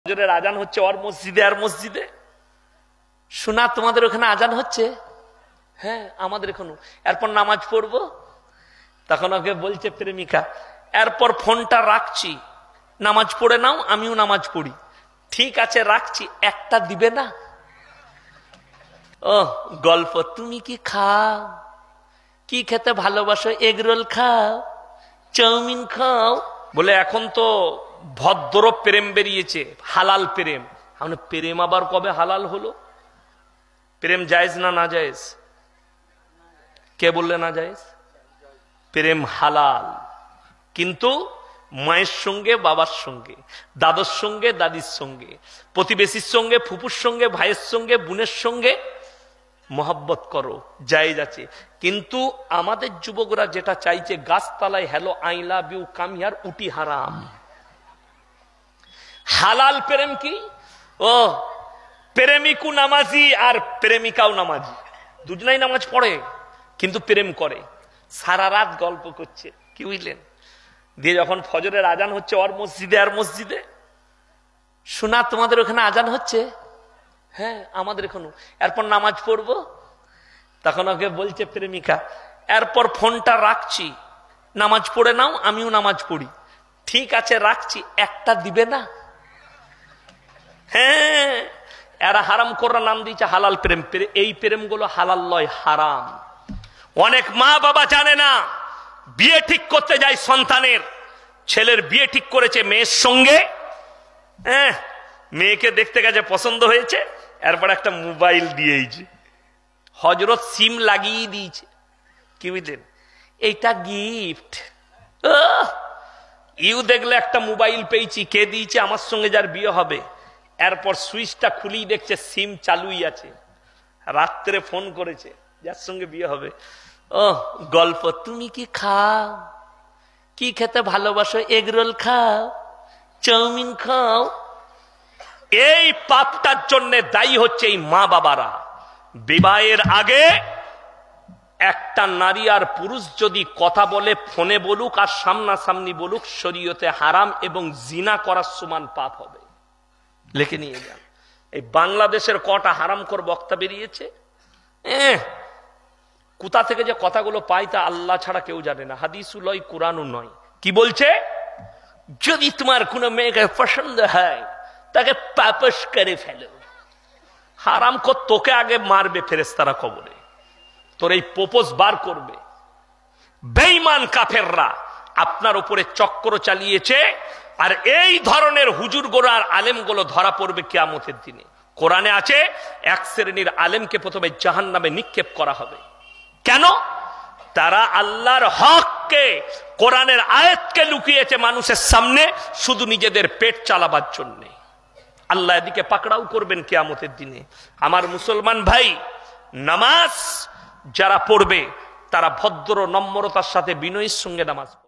ফজরের আজান হচ্ছে ওর মসজিদে আর মসজিদে। শোনা তোমাদের ওখানে আজান হচ্ছে? হ্যাঁ আমাদের এখনো। এরপর নামাজ পড়বো, তখন ওকে বলছে প্রেমিকা, এরপর ফোনটা রাখছি, নামাজ পড়ে নাও, আমিও নামাজ পড়ি। ঠিক আছে রাখছি, একটা দিবে না? ও গল্প। তুমি কি খাও? কি খেতে ভালোবাসো? এগরোল খাও, চাউমিন খাও? বলে এখন তো ভদ্র প্রেম বেরিয়েছে, হালাল প্রেম। প্রেম আবার কবে হালাল হলো? প্রেম জায়েজ না না জায়েজ? কে বললে না জায়েজ? প্রেম হালাল, কিন্তু মায়ের সঙ্গে, বাবার সঙ্গে, দাদুর সঙ্গে, দাদির সঙ্গে, প্রতিবেশীর সঙ্গে, ফুপুর সঙ্গে, ভাইয়ের সঙ্গে, বোনের সঙ্গে মহব্বত করো, জায়েজ আছে। কিন্তু আমাদের যুবকরা যেটা চাইছে, গাছতলায় hello I love you come here, উটি হারাম। হালাল প্রেম কি? ও প্রেমিকও নামাজি আর প্রেমিকাও নামাজি, দুজনাই নামাজ পড়ে কিন্তু প্রেম করে, সারা রাত গল্প করছে। কি বুঝলেন? দিয়ে যখন ফজরের আজান হচ্ছে ওর মসজিদে আর মসজিদে। শোনা তোমাদের ওখানে আজান হচ্ছে? হ্যাঁ আমাদের এখনো। এরপর নামাজ পড়বো, তখন ওকে বলছে প্রেমিকা, এরপর ফোনটা রাখছি, নামাজ পড়ে নাও, আমিও নামাজ পড়ি। ঠিক আছে রাখছি, একটা দিবে না? হ্যাঁ, এরা হারাম করার নাম দিয়েছে হালাল প্রেম। এই প্রেমগুলো হালাল লয়, হারাম। অনেক মা বাবা জানে না, বিয়ে ঠিক করতে যায় সন্তানের, ছেলের বিয়ে ঠিক করেছে মেয়ের সঙ্গে, মেয়েকে দেখতে গেছে, পছন্দ হয়েছে, এরপর একটা মোবাইল দিয়েছে, হজরত সিম লাগিয়ে দিয়েছে। কি বুঝলেন? এইটা গিফট। ইউ দেখলে একটা মোবাইল পেয়েছি, কে দিয়েছে? আমার সঙ্গে যার বিয়ে হবে। এরপর সুইচটা খুলেই দেখছে সিম চালুই আছে, রাত্রে ফোন করেছে যার সঙ্গে বিয়ে হবে। ও গল্প। তুমি কি খাও? কি খেতে ভালোবাসো? এগরোল খাও, চাউমিন খাও? এই পাপটার জন্য দায়ী হচ্ছে এই মা বাবারা। বিবাহের আগে একটা নারী আর পুরুষ যদি কথা বলে, ফোনে বলুক আর সামনাসামনি বলুক, শরীয়তে হারাম এবং জিনা করার সমান পাপ হবে। লিখে নিয়ে যান। এই বাংলাদেশের কটা হারামখোর বক্তা বেরিয়েছে, কোথা থেকে যে কথাগুলো পায় তা আল্লাহ ছাড়া কেউ জানে না। হাদিসও নয়, কোরআনও নয়। কি বলছে? যদি তোমার কোনো মেয়েকে পছন্দ হয় তাকে পাপস করে ফেলো। হারামখোর তোকে আগে মারবে ফেরেশতারা কবরে, তোর এই পোপোস বার করবে। বেঈমান কাফেররা আপনার উপরে চক্র চালিয়েছে, আর এই ধরনের হুজুরগুলো আর আলেমগুলো ধরা পড়বে কিয়ামতের দিনে। কোরআনে আছে এক শ্রেণীর আলেমকে প্রথমে জাহান্নামে নিক্ষেপ করা হবে। কেন? তারা আল্লাহর হককে, কোরআনের আয়াতকে লুকিয়েছে মানুষের সামনে শুধু নিজেদের পেট চালাবার জন্য। আল্লাহ এদিকে পাকড়াও করবেন কিয়ামতের দিনে। আমার মুসলমান ভাই, নামাজ যারা পড়বে তারা ভদ্র নম্রতার সাথে বিনয়ের সঙ্গে নামাজ পড়বে।